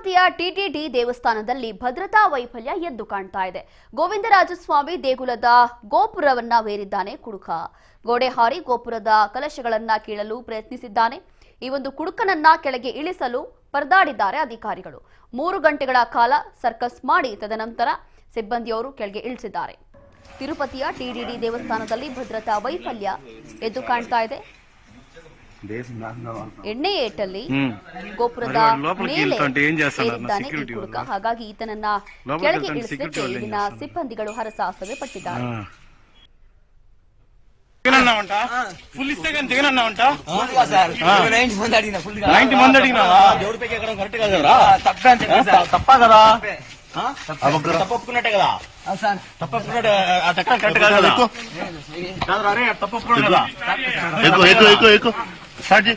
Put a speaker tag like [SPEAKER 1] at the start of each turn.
[SPEAKER 1] ತಿರುಪತಿಯ TTD ದೇವಸ್ಥಾನದಲ್ಲಿ ಭದ್ರತಾ ವೈಫಲ್ಯ ಎದ್ದು ಕಾಣ್ತಾ ಇದೆ. ಗೋವಿಂದರಾಜಸ್ವಾಮಿ ದೇಗುಲದ ಗೋಪುರವನ್ನೇರಿದ್ದಾನೆ ಕುಡುಕ. ಗೋಡೆ ಹಾರಿ ಗೋಪುರದ ಕಲಶಗಳನ್ನ ಕೀಳಲು ಪ್ರಯತ್ನಿಸಿದ್ದಾನೆ. ಈ ಒಂದು ಕುಡುಕನನ್ನ ಕೆಳಗೆ ಇಳಿಸಲು ಪರದಾಡಿದ್ದಾರೆ ಅಧಿಕಾರಿಗಳು. 3 ಗಂಟೆಗಳ ಕಾಲ ಸರ್ಕಸ್ ಮಾಡಿ ತದನಂತರ ಸಿಬ್ಬಂದಿಯವರು ಕೆಳಗೆ ಇಳಿಸಿದ್ದಾರೆ. ತಿರುಪತಿಯ ಟಿಟಿಡಿ ದೇವಸ್ಥಾನದಲ್ಲಿ ಭದ್ರತಾ ವೈಫಲ್ಯ ಎದ್ದು ಕಾಣ್ತಾ ಇದೆ. ಎಣ್ಣೆ ಏಟಲ್ಲಿ ಗೋಪುರದ ಮೇಲೆ ಏರಿದ್ದಾನೆ ಈ ಕುಡುಕ. ಹಾಗಾಗಿ ಈತನನ್ನ ಕೆಳಗೆ ಇಳಿಸಲಿಕ್ಕೆ ಇಲ್ಲಿನ ಸಿಬ್ಬಂದಿಗಳು ಹರಸಾಹಸವೇ ಪಟ್ಟಿದ್ದಾರೆ.
[SPEAKER 2] Sarji.